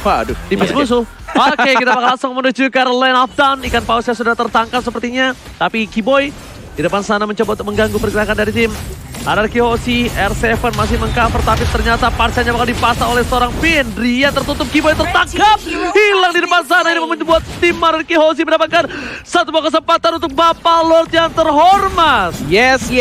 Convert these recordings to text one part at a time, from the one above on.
Waduh, di base musuh. Oke, kita bakal langsung menuju ke lane of down. Ikan pausnya sudah tertangkap sepertinya. Tapi Kiboy di depan sana mencoba untuk mengganggu pergerakan dari tim. Anarchy Hoshi, R7 masih mengcover, tapi ternyata parcanya bakal dipasang oleh seorang Finn. Rian tertutup, Kiboy tertangkap. Hilang di depan sana, ini membuat tim Anarchy Hoshi mendapatkan satu buah kesempatan untuk Bapak Lord yang terhormat. Yes.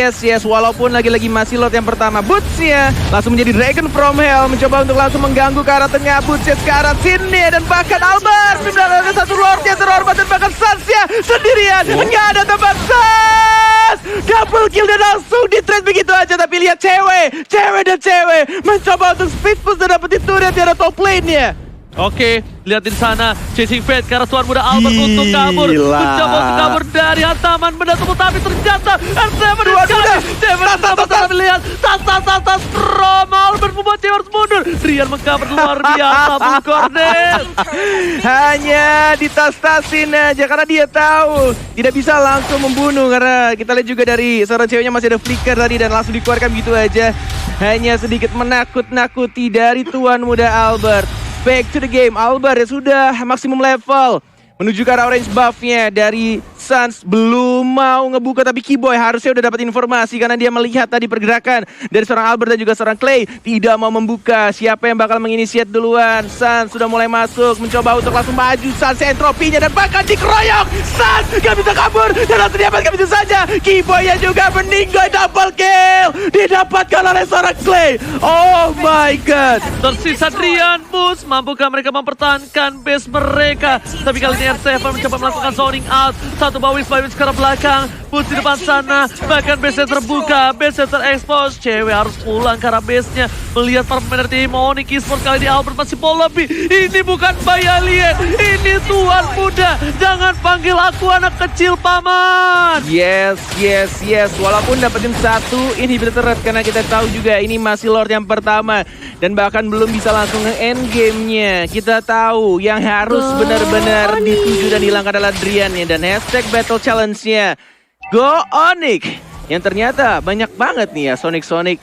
Walaupun lagi-lagi masih Lord yang pertama, Boots-nya langsung menjadi Dragon from Hell. Mencoba untuk langsung mengganggu ke arah tengah. Boots-nya ke arah sini. Dan bahkan Albert ada satu Lord yang terhormat. Dan bahkan Sans-nya sendirian. Nggak ada tempat Sans. Double kill dan langsung di-trade begitu aja. Tapi lihat cewek dan cewek mencoba untuk speed push dan dapetin turret di arah top lane-nya. Oke, lihat di sana chasing fate karena tuan muda Albert untuk kabur. Mencoba untuk kabur dari hantaman benda tubuh, tapi ternyata R7 tapi lihat tas Strom Albert membuat dia harus mundur. Rian mengcover luar biasa Bung Cornel. Hanya ditas-tasin aja karena dia tahu tidak bisa langsung membunuh, karena kita lihat juga dari seorang ceweknya masih ada flicker tadi dan langsung dikeluarkan begitu aja. Hanya sedikit menakut-nakuti dari tuan muda Albert. Back to the game, Albert ya sudah maksimum level. Menuju ke arah orange buff-nya dari Sans, belum mau ngebuka, tapi Kiboy harusnya udah dapat informasi karena dia melihat tadi pergerakan dari seorang Albert dan juga seorang Clay. Tidak mau membuka, siapa yang bakal menginisiat duluan. Sans sudah mulai masuk, mencoba untuk langsung maju. Sans entropinya dan bahkan dikeroyok. Sans gak bisa kabur dan langsung diamankan begitu saja. Kiboy yang juga meninggal, double kill didapatkan oleh seorang Clay. Oh my god. Tersisa Rian, Bus, mampukah mereka mempertahankan base mereka? Tapi kali ini R7 mencoba melakukan zoning out. Satu bawis ke arah belakang. Bus di depan sana. Bahkan base-nya terbuka. Base-nya terekspos. Cewek harus pulang ke arah base-nya. Melihat para pemain tim Onyx Esports kali ini Albert masih pool lebih. Ini bukan bayi alien. Ini tuan muda. Jangan panggil aku anak kecil, paman. Yes. Walaupun dapetin satu inhibitor turret, karena kita tahu juga ini masih Lord yang pertama. Dan bahkan belum bisa langsung nge-end game-nya. Kita tahu yang harus benar-benar dituju dan hilangkan adalah Drian-nya. Dan hashtag battle challenge-nya Go Onyx. Yang ternyata banyak banget nih ya Sonic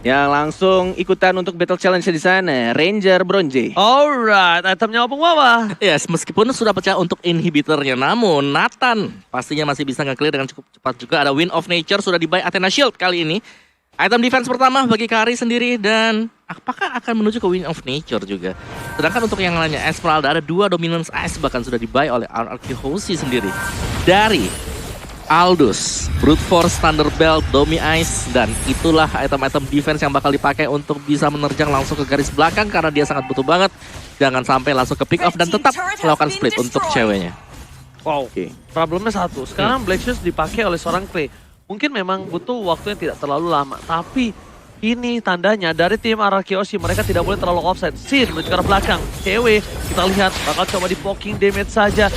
yang langsung ikutan untuk battle challenge di sana. Ranger Bronze. Alright, itemnya Opung Wawa. Yes, meskipun sudah pecah untuk inhibitornya, namun Nathan pastinya masih bisa nge-clear dengan cukup cepat juga. Ada Wind of Nature sudah di-buy Athena Shield kali ini. Item defense pertama bagi Kari sendiri, dan apakah akan menuju ke Wind of Nature juga. Sedangkan untuk yang lainnya, Esmeralda ada 2 Dominance Ice bahkan sudah di-buy oleh Anarchy Hoshi sendiri. Dari Aldous, Brute Force, Thunderbelt, Domi Ice, dan itulah item-item defense yang bakal dipakai untuk bisa menerjang langsung ke garis belakang karena dia sangat butuh banget. Jangan sampai langsung ke pick off dan tetap melakukan split untuk ceweknya. Wow, problemnya satu. Sekarang Black Shoes dipakai oleh seorang Clay. Mungkin memang butuh waktu yang tidak terlalu lama, tapi ini tandanya dari tim Anarchy Hoshi mereka tidak boleh terlalu offside. Sin menuju ke arah belakang. Cewek kita lihat bakal coba di poking damage saja.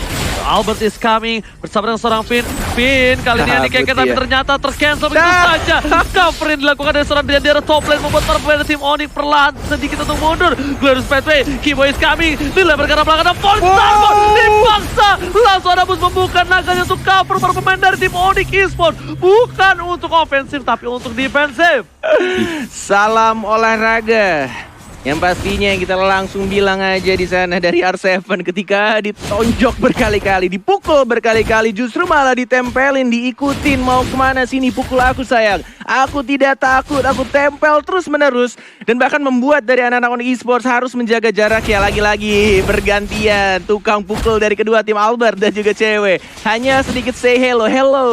Albert is coming bersama dengan seorang Finn. Finn kali ini dikeket tapi ternyata tercancel begitu saja. Cover yang dilakukan dari seorang Dian di arah top lane membuat para pemain tim Onyx perlahan sedikit untuk mundur. Glorious Pathway, Kiboy is coming. Dilebar ke arah belakang dan Force Starboard dipaksa. Langsung ada Bus membuka naganya untuk cover para pemain dari tim Onyx Esports. Bukan untuk ofensif tapi untuk defensif. Salam olahraga. Yang pastinya kita langsung bilang aja di sana dari R7 ketika ditonjok berkali-kali, dipukul berkali-kali, justru malah ditempelin, diikutin, mau kemana sini, pukul aku sayang. Aku tidak takut, aku tempel terus-menerus. Dan bahkan membuat dari anak-anak Onyx Esports harus menjaga jarak ya, lagi-lagi bergantian. Tukang pukul dari kedua tim Albert dan juga cewek. Hanya sedikit say hello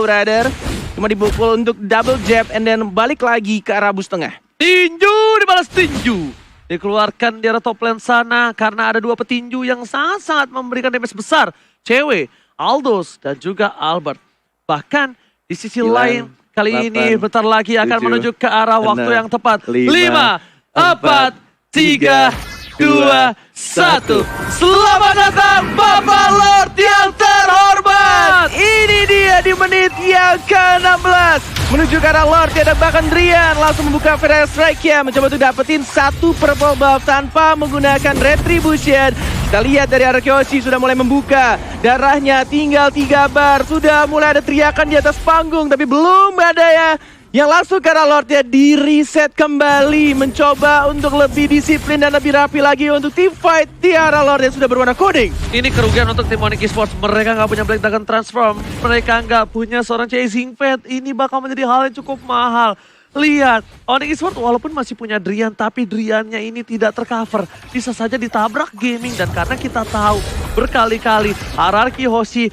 brother. Cuma dipukul untuk double jab and then balik lagi ke arah bus tengah. Tinju dibalas tinju. Dikeluarkan di arah top lane sana karena ada 2 petinju yang sangat-sangat memberikan damage besar. Cewek, Aldous, dan juga Albert. Bahkan di sisi lain kali ini bentar lagi akan menuju ke arah waktu yang tepat. 5, 4, 3, 2, 1. Selamat datang Bapak Lord yang terhormat. Ini dia di menit yang ke-16. Menuju ke arah Lord ya, dan bahkan Drian langsung membuka Fire Strike ya. Mencoba untuk dapetin 1 purple buff tanpa menggunakan Retribution. Kita lihat dari Anarchy Hoshi sudah mulai membuka. Darahnya tinggal 3 bar. Sudah mulai ada teriakan di atas panggung, tapi belum ada ya yang langsung ke arah Lordnya di reset kembali, mencoba untuk lebih disiplin dan lebih rapi lagi untuk team fight di arah Lord yang sudah berwarna kuning. Ini kerugian untuk tim Onyx Esports. Mereka nggak punya Black Dragon Transform. Mereka nggak punya seorang Chasing Pad. Ini bakal menjadi hal yang cukup mahal. Lihat, Onyx Esports walaupun masih punya Drian, tapi Driannya ini tidak tercover. Bisa saja ditabrak gaming, dan karena kita tahu berkali-kali Hierarchy Hoshi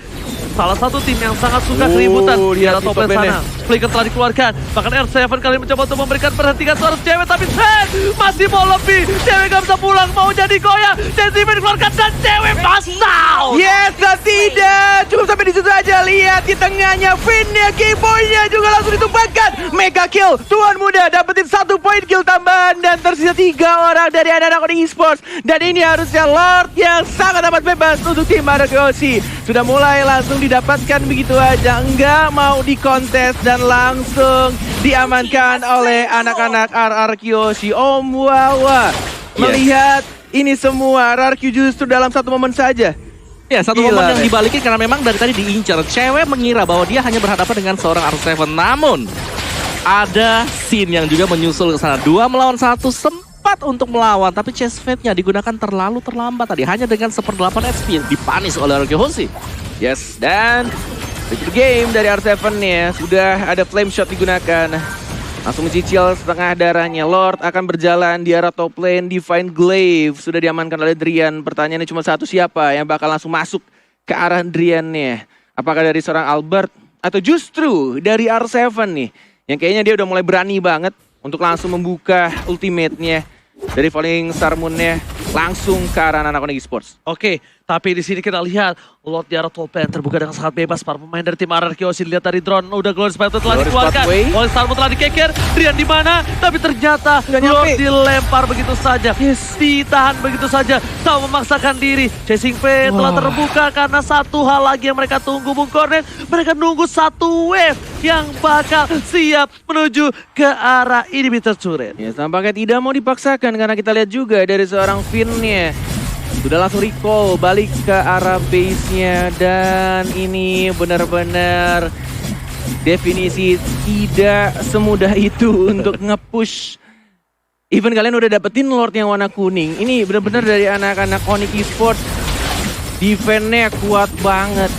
salah satu tim yang sangat suka keributan di arah top lane sana. Flicker telah dikeluarkan, bahkan R7 kali mencoba untuk memberikan perhentian seorang cewek, tapi Sen masih mau lebih. Cewek gak bisa pulang, mau jadi goyang. Jessimen dikeluarkan dan cewek pasal. Yes, dan tidak. Cukup sampai di situ aja. Lihat di tengahnya, Finnya, keyboardnya juga langsung ditumpahkan. Mega kill, tuan muda dapetin 1 poin kill tambahan dan tersisa 3 orang dari anak-anak Onyx Esports. Dan ini harusnya Lord yang sangat amat bebas untuk tim RRQ sudah mulai langsung didapatkan begitu aja, enggak mau dikontes dan langsung diamankan oleh anak-anak RRQ. Om Wawa melihat ini semua RRQ justru dalam satu momen saja. Ya, satu Gila, momen yang men. dibalikin karena memang dari tadi diincar. Cewek mengira bahwa dia hanya berhadapan dengan seorang R7. Namun, ada scene yang juga menyusul ke sana. 2 melawan 1 sempat untuk melawan. Tapi chase fate-nya digunakan terlalu terlambat tadi. Hanya dengan 1/8 HP dipanis oleh RRQ Hoshi. Yes, dan the game dari R7 nya sudah ada flame shot digunakan. Langsung mencicil setengah darahnya. Lord akan berjalan di arah top lane. Divine Glaive sudah diamankan oleh Drian. Pertanyaannya cuma satu, siapa yang bakal langsung masuk ke arah Drian-nya? Apakah dari seorang Albert atau justru dari R7 nih? Yang kayaknya dia udah mulai berani banget untuk langsung membuka ultimate-nya. Dari Falling Star Moon-nya langsung ke arah anak Onyx Esports. Oke, tapi di sini kita lihat Lord di arah top lane terbuka dengan sangat bebas. Para pemain dari tim RRQ dilihat dari drone, udah Glorious Pathway telah Glorious dikeluarkan. Pathway. Falling Star Moon telah dikeker. Drian di mana? Tapi ternyata Nggak Lord nyampe. dilempar begitu saja. Yes. Ditahan begitu saja. Tak memaksakan diri. Chasing Pay telah Wah. terbuka karena satu hal lagi yang mereka tunggu, Bung Cornet. Mereka nunggu satu wave yang bakal siap menuju ke arah inhibitor turret. Ya, tampaknya tidak mau dipaksakan karena kita lihat juga dari seorang Finn-nya sudah langsung recall balik ke arah base-nya, dan ini benar-benar definisi tidak semudah itu untuk nge-push. Even kalian udah dapetin Lord yang warna kuning, ini benar-benar dari anak-anak Onyx Esports defense-nya kuat banget.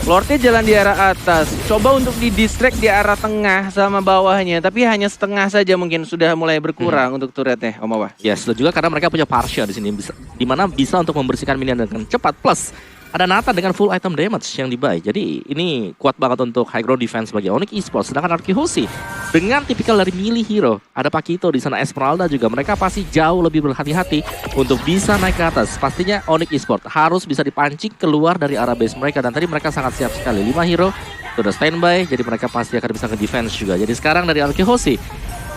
Lordnya jalan di arah atas, coba untuk di-distract di arah tengah sama bawahnya, tapi hanya setengah saja mungkin sudah mulai berkurang untuk turretnya, Om Awa. Ya, dan juga karena mereka punya Parsha di sini, di mana bisa untuk membersihkan minion dengan cepat. Plus, ada Nathan dengan full item damage yang dibuy. Jadi ini kuat banget untuk high ground defense bagi Onyx Esports. Sedangkan RRQ Hoshi dengan tipikal dari melee hero, ada Pakito di sana, Esmeralda juga, mereka pasti jauh lebih berhati-hati untuk bisa naik ke atas. Pastinya Onyx Esports harus bisa dipancing keluar dari arah base mereka, dan tadi mereka sangat siap sekali. 5 hero sudah standby, jadi mereka pasti akan bisa nge-defense juga. Jadi sekarang dari RRQ Hoshi,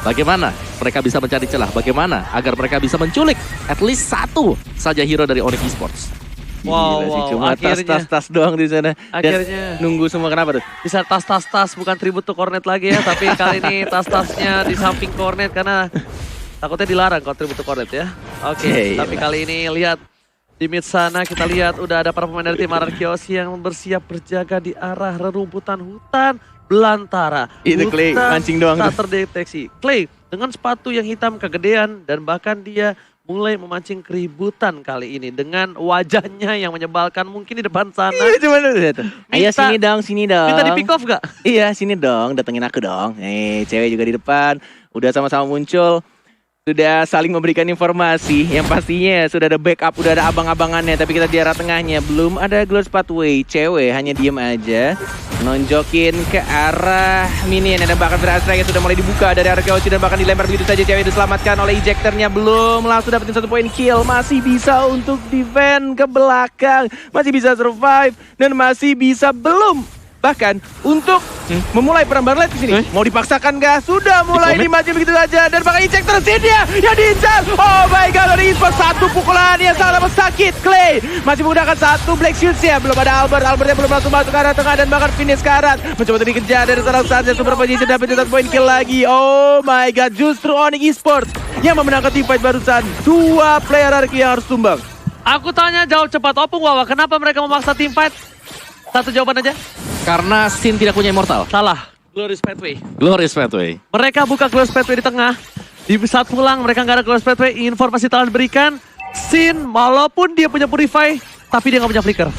bagaimana mereka bisa mencari celah, bagaimana agar mereka bisa menculik at least 1 saja hero dari Onyx Esports. Wow, Gila sih, wow, cuma akhirnya. tas doang di sana. Akhirnya. Dan nunggu semua, kenapa tuh? Bisa tas bukan tribut tuh Cornet lagi ya, tapi kali ini tas-tasnya di samping Cornet karena takutnya dilarang kalau tribut tuh Cornet ya. Oke, tapi kali ini lihat di mid sana, kita lihat udah ada para pemain dari tim RRQ yang bersiap berjaga di arah rerumputan hutan belantara. Itu Clay, Hutan mancing doang tak tuh. terdeteksi. Clay dengan sepatu yang hitam kegedean dan bahkan dia mulai memancing keributan kali ini dengan wajahnya yang menyebalkan mungkin di depan sana. Iya, cuman udah tuh. Ayo Minta- sini dong. Minta di pick off gak? Iya, sini dong, datengin aku dong. Cewek juga di depan, udah sama-sama muncul. Sudah saling memberikan informasi, yang pastinya sudah ada backup, udah ada abang-abangannya. Tapi kita di arah tengahnya belum ada Glorious Pathway. Cewek hanya diem aja, nonjokin ke arah minion. Dan bahkan Strike sudah mulai dibuka dari arah Kyoshi, dan bahkan dilempar begitu saja. Cewek diselamatkan oleh ejectornya, belum langsung dapetin 1 poin kill. Masih bisa untuk defend ke belakang, masih bisa survive, dan masih bisa belum bahkan untuk memulai perang baru di sini. Mau dipaksakan gak? Sudah mulai dimaju begitu saja, dan bahkan ejector dia yang diincar. Oh my god, dari Esports 1 pukulan yang sangat sakit. Clay masih menggunakan 1 Black Shields ya. Belum ada Albertnya belum langsung masuk ke arah tengah, dan bahkan finish sekarang mencoba untuk dikejar dari seorang saja. Super position dapat 1 poin kill lagi. Oh my god, justru Onyx Esports yang memenangkan team fight barusan. 2 player RRQ yang harus tumbang. Aku tanya jawab cepat, Opung Wawa, kenapa mereka memaksa team fight? Satu jawaban aja. Karena Sin tidak punya immortal. Salah. Glorious Pathway. Glorious Pathway. Mereka buka Glorious Pathway di tengah. Di saat pulang mereka nggak ada Glorious Pathway. Informasi telah diberikan. Sin walaupun dia punya Purify, tapi dia nggak punya Flicker.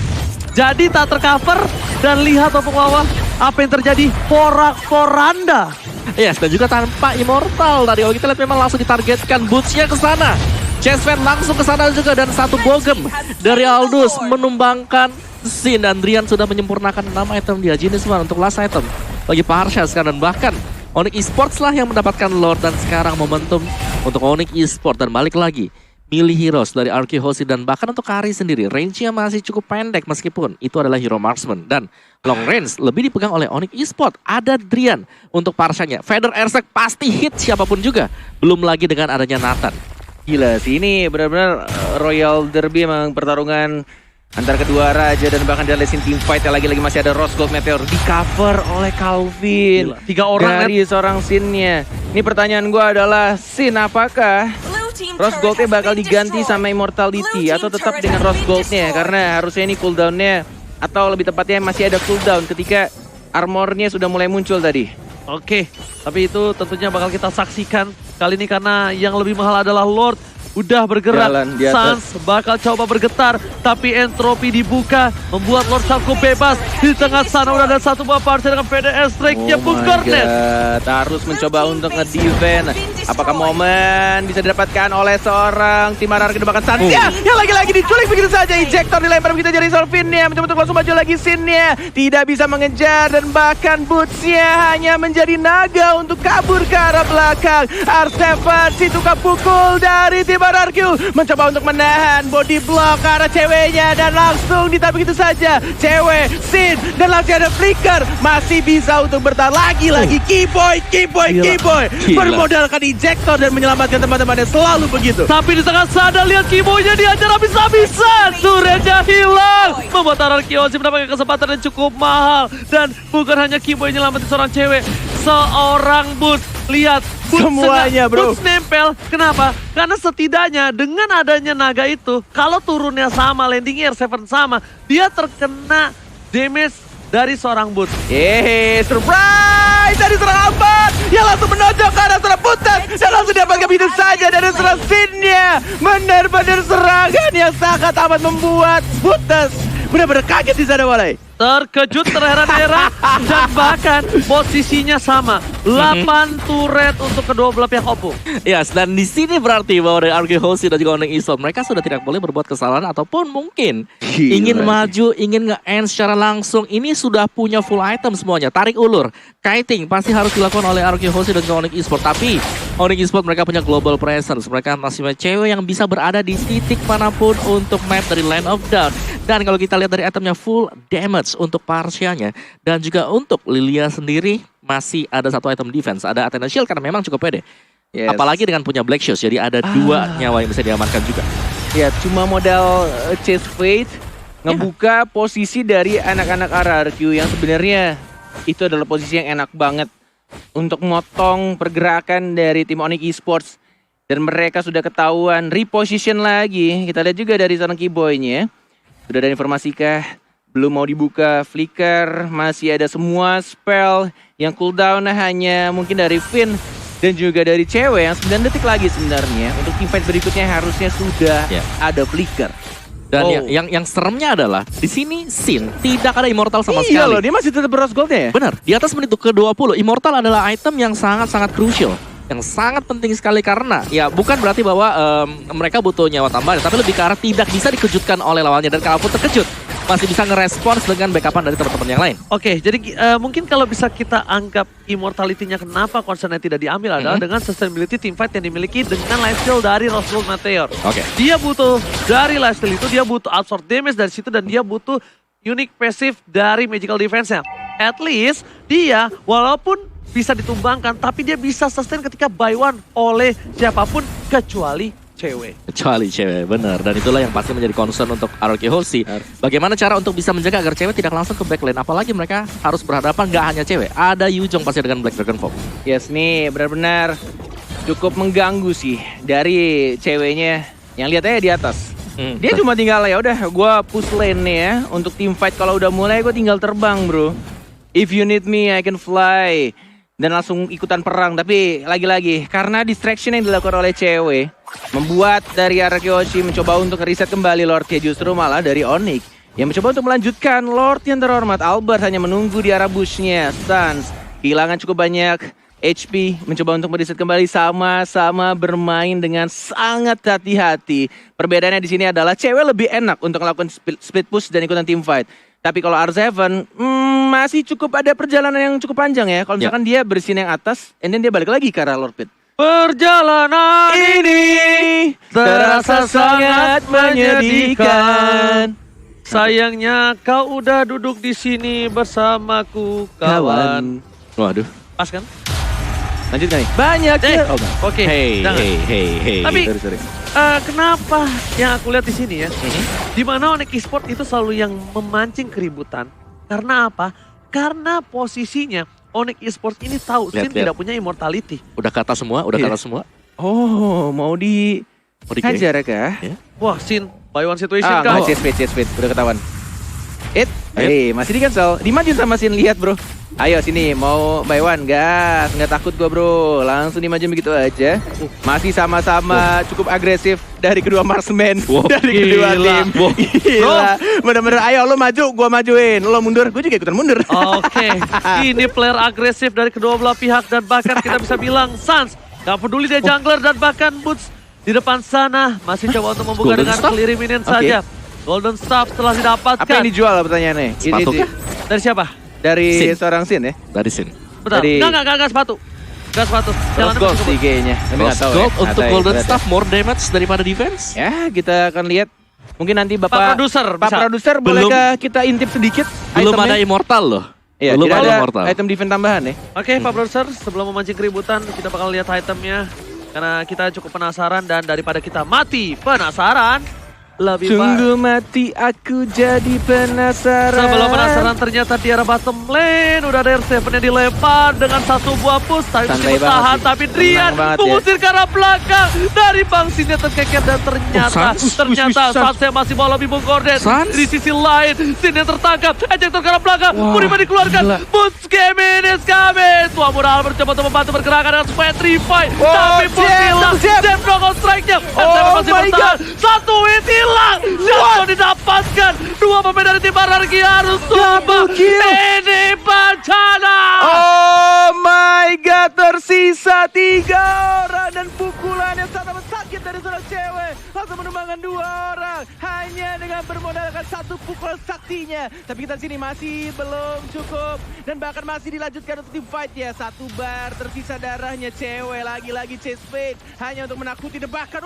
Jadi tak tercover dan lihat Opung Wawa apa yang terjadi. Porak-poranda. Yes, dan juga tanpa Immortal tadi. Kalau kita lihat memang langsung ditargetkan boots-nya ke sana. Chase Fan langsung ke sana juga dan satu bogem dari Aldous menumbangkan Sin, dan Drian sudah menyempurnakan 6 item dia. Genius One untuk last item bagi Parsha sekarang, dan bahkan Onyx Esports lah yang mendapatkan Lord, dan sekarang momentum untuk Onyx Esports dan balik lagi milih heroes dari RQ Hoshi, dan bahkan untuk Kari sendiri range-nya masih cukup pendek meskipun itu adalah hero marksman, dan long range lebih dipegang oleh Onyx Esports. Ada Drian untuk Parshanya. Feather Airstrike pasti hit siapapun juga, belum lagi dengan adanya Nathan. Gila sih, ini benar-benar Royal Derby, emang pertarungan antar kedua raja, dan bahkan dari lesin team fight yang lagi-lagi masih ada Rose Gold Meteor di cover oleh Calvin. Gila. 3 orang dari seorang Sin-nya. Ini pertanyaan gue adalah, Sin apakah Rose Gold-nya bakal diganti sama Immortality atau tetap dengan Rose Gold-nya? Karena harusnya ini cooldown-nya, atau lebih tepatnya masih ada cooldown ketika armor-nya sudah mulai muncul tadi. Oke, tapi itu tentunya bakal kita saksikan kali ini karena yang lebih mahal adalah Lord. Udah bergerak, Jalan di atas. Sans bakal coba bergetar, tapi entropi dibuka, membuat Lord Sharko bebas. Di tengah sana udah ada satu buah partai dengan PDS strike-nya Bung Cornet. Harus mencoba untuk nge-defend. Apakah momen bisa didapatkan oleh seorang tim RRQ, bahkan Santia yang lagi-lagi diculik begitu saja. Ejector dilempar begitu jadi Solvin-nya, mencoba untuk langsung maju lagi Sin-nya. Tidak bisa mengejar, dan bahkan Boots-nya hanya menjadi naga untuk kabur ke arah belakang. R7 si tukang pukul dari tim RRQ mencoba untuk menahan body block ke arah ceweknya, dan langsung ditap begitu saja. Cewek, Sin, dan langsung ada Flicker. Masih bisa untuk bertahan lagi-lagi. Keyboy bermodalkan ejector dan menyelamatkan teman-temannya, selalu begitu. Tapi di tengah sana lihat Kimonya diajar habis-habisan. Turretnya hilang. Membuat RRQ Hoshi mendapatkan kesempatan yang cukup mahal. Dan bukan hanya Kimo yang nyelamatin seorang cewek, seorang Boots. Lihat, Boots semuanya, bro. Boots nempel. Kenapa? Karena setidaknya dengan adanya naga itu, kalau turunnya sama, landing air 7 sama, dia terkena damage dari seorang Boots. Surprise dari seorang Ambat yang langsung menonjok ke arah seorang Putas, dan langsung dapatkan begitu saja dari seorang Sin-nya. Benar-benar serangan yang sangat amat membuat Putas benar-benar kaget di sana, Walai. Terkejut, terheran-heran, dan bahkan posisinya sama. 8 turret untuk kedua belah pihak Oppo. Yes, dan di sini berarti bahwa dari RQ Hoshi dan juga Onyx Esports mereka sudah tidak boleh berbuat kesalahan ataupun mungkin ingin maju, ingin nge-end secara langsung. Ini sudah punya full item semuanya. Tarik ulur, kiting pasti harus dilakukan oleh RQ Hoshi dan juga Onyx Esports. Tapi Onyx Esports mereka punya global presence. Mereka masih punya cewek yang bisa berada di titik manapun untuk map dari Land of Dawn. Dan kalau kita lihat dari itemnya full damage untuk Parshanya, dan juga untuk Lilia sendiri masih ada satu item defense, ada Athena Shield karena memang cukup pede. Yes. Apalagi dengan punya Black Shoes, jadi ada 2 nyawa yang bisa diamankan juga. Ya, cuma modal Chase Fate ngebuka posisi dari anak-anak RRQ yang sebenarnya itu adalah posisi yang enak banget untuk motong pergerakan dari tim Onyx Esports, dan mereka sudah ketahuan reposition lagi. Kita lihat juga dari seorang Keyboy-nya. Sudah ada informasi kah? Belum mau dibuka Flicker, masih ada semua spell yang cooldown hanya mungkin dari Finn dan juga dari cewek yang 9 detik lagi sebenarnya. Untuk teamfight berikutnya harusnya sudah ada Flicker. Dan yang seremnya adalah di sini Sin tidak ada Immortal sama sekali. Iya loh, dia masih tetap Rose Gold-nya ya? Benar, di atas menit ke-20 Immortal adalah item yang sangat-sangat crucial, yang sangat penting sekali, karena ya bukan berarti bahwa mereka butuh nyawa tambahan, tapi lebih ke arah tidak bisa dikejutkan oleh lawannya, dan kalaupun terkejut masih bisa ngerespons dengan backupan dari teman-teman yang lain. Oke, jadi mungkin kalau bisa kita anggap immortality-nya kenapa concern-nya tidak diambil adalah dengan sustainability teamfight yang dimiliki dengan lifesteal dari Rose Gold Meteor. Oke. Dia butuh dari lifesteal itu, dia butuh absorb damage dari situ, dan dia butuh unique passive dari magical defense-nya. At least dia walaupun bisa ditumbangkan, tapi dia bisa sustain ketika buy one oleh siapapun kecuali cewek. Kecuali cewek, benar. Dan itulah yang pasti menjadi concern untuk RRQ Hoshi. Bagaimana cara untuk bisa menjaga agar cewek tidak langsung ke backlane, apalagi mereka harus berhadapan gak hanya cewek, ada Yujong pasti dengan Black Dragon Form. Yes, nih benar-benar cukup mengganggu sih dari ceweknya yang lihat aja di atas. Dia cuma tinggal ya udah gue push lane nih ya untuk team fight, kalau udah mulai gue tinggal terbang, bro. If you need me, I can fly. Dan langsung ikutan perang. Tapi lagi-lagi, karena distraction yang dilakukan oleh cewek, membuat dari Arakeoshi mencoba untuk reset kembali Lordnya. Justru malah dari Onyx yang mencoba untuk melanjutkan. Lord yang terhormat Albert hanya menunggu di arah bushnya. Suns kehilangan cukup banyak HP, mencoba untuk mereset kembali, sama-sama bermain dengan sangat hati-hati. Perbedaannya di sini adalah cewek lebih enak untuk melakukan split push dan ikutan team fight. Tapi kalau R7 masih cukup ada perjalanan yang cukup panjang ya. Kalau misalkan dia bersihin yang atas, and then dia balik lagi ke arah Lord Pit. Perjalanan Ini terasa sangat menyedihkan. Sayangnya kau udah duduk di sini bersamaku, kawan. Waduh. Pas kan? Lanjut gak nih? Banyak ya. Oke. Hey. Tapi Sorry. kenapa yang aku lihat di sini ya? Di mana Onyx Esports itu selalu yang memancing keributan. Karena apa? Karena posisinya Onyx Esports ini tahu Sin tidak punya immortality. Udah kata semua, semua. Oh, mau di hajar kah? Ya. Wah, Sin, buy one situation Ah, kau. chase speed. Udah ketahuan. Masih di cancel. Dimajuin sama Sin, lihat bro. Ayo sini, mau buy one, gas. Nggak takut gua bro, langsung dimajuin begitu aja. Masih sama-sama cukup agresif dari kedua marksman. Dari kedua tim. Gila, bener-bener ayo lo maju, gua majuin. Lo mundur, gua juga ikutan mundur. Oke, ini player agresif dari kedua belah pihak dan bahkan kita bisa bilang Suns gak peduli dia jungler dan bahkan Boots di depan sana masih coba untuk membuka Golden dengan Staff? clear minion saja. Golden Staff setelah didapatkan. Apa yang dijual pertanyaannya? Sepatu kah? Dari siapa? Dari Sin. seorang Sin ya? Dari Sin. Bentar, Dari- enggak sepatu. Enggak sepatu. Terus gold sih kayaknya. Tapi nggak Rose tahu Gold ya. untuk Nggak tahu Golden ya. Staff more damage daripada defense. Ya, kita akan lihat. Mungkin nanti Pak Pak produser bisa. produser bolehkah kita intip sedikit Belum itemnya? ada immortal loh. Iya, Belum tidak ada ada immortal. item defense tambahan ya. Oke, Pak Produser, sebelum memancing keributan, kita bakal lihat itemnya. Karena kita cukup penasaran dan daripada kita mati penasaran, lebih baik. Sungguh mati aku jadi penasaran. Sebelum penasaran ternyata di arah bottom lane udah ada R7 yang dilempar dengan satu buah push. Tapi Santai masih bertahan, banget sih. tapi Drian Tenang banget ya. mengusir ke arah belakang. Dari bangsinya terkeker dan ternyata Sans. Sansnya masih mau lebih mengkoordinat. Sans. Di sisi lain, Sin yang tertangkap. Ejector ke arah belakang, Wah, Muriba dikeluarkan. gila. Boots game is coming. Tuan Muda Albert coba untuk membantu pergerakan dengan Petrify. Oh, Tapi pun Jam, hilang. Jam. Jam drop strike-nya. Oh R7 masih my bertahan. Satu hit hilang. Jatuh didapatkan. Dua pemain dari tim Ararki harus tumbang. Ini bencana. Oh my god, tersisa 3 orang dan pukulan yang sangat sakit dari seorang cewek langsung menumbangkan 2 orang hanya dengan bermodalkan satu pukulan saktinya. Tapi kita sini masih belum cukup dan bahkan masih dilanjutkan untuk tim fight ya. 1 bar tersisa darahnya cewek lagi-lagi chase fade hanya untuk menakuti dan bahkan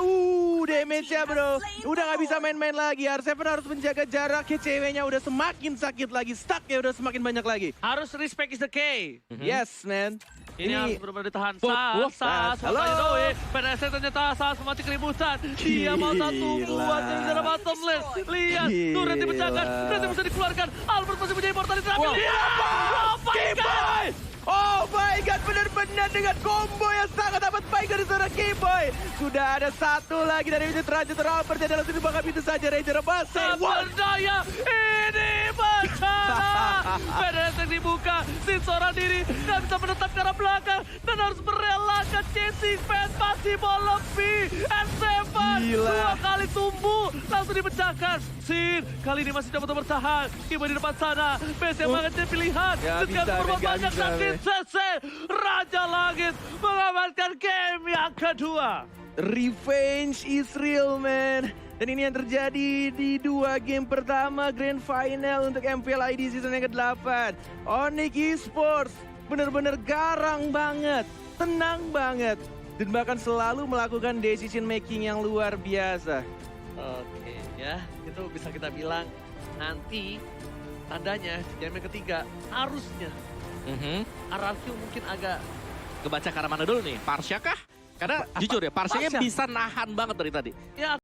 damage-nya bro. Udah nggak bisa main-main lagi. R7 harus menjaga jaraknya, ceweknya udah semakin sakit lagi, stuck-nya udah semakin banyak lagi. Harus respect is the key. Yes, man. Ini harus benar-benar ditahan. Sas, halo. PDSC ternyata Sas memancing keributan. Dia mau satu buat dari dalam bottom lane. Lihat, turret dipecahkan. Turret bisa dikeluarkan. Albert masih punya immortality. Tapi lihat. Oh my god. Oh my god, benar-benar dengan combo yang sangat amat baik dari seorang Keyboy. Sudah ada satu lagi dari unit Raja Albert dan langsung dibakar itu saja Ranger Rebus. Berdaya, ini bencana. PDS yang dibuka, Sin seorang diri, nggak bisa menetap ke arah belakang dan harus merelakan chasing fans masih mau lebih. S7 Gila. 2 kali tumbuh, langsung dipecahkan. Sin kali ini masih dapat bertahan. Kiba di depan sana, BS yang mengejar pilihan. Nggak Sekarang bisa, berbuat nggak banyak bisa, sakit. CC Raja Langit mengamankan game yang kedua. Revenge is real, man. Dan ini yang terjadi di 2 game pertama Grand Final untuk MPL ID season yang ke-8. Onyx Esports benar-benar garang banget, tenang banget, dan bahkan selalu melakukan decision making yang luar biasa. Oke ya, itu bisa kita bilang nanti tandanya di game yang ketiga harusnya RRQ mungkin agak Kebaca ke arah mana dulu nih? Parsha kah? Karena jujur ya, Parsha Parsha. bisa nahan banget dari tadi. ya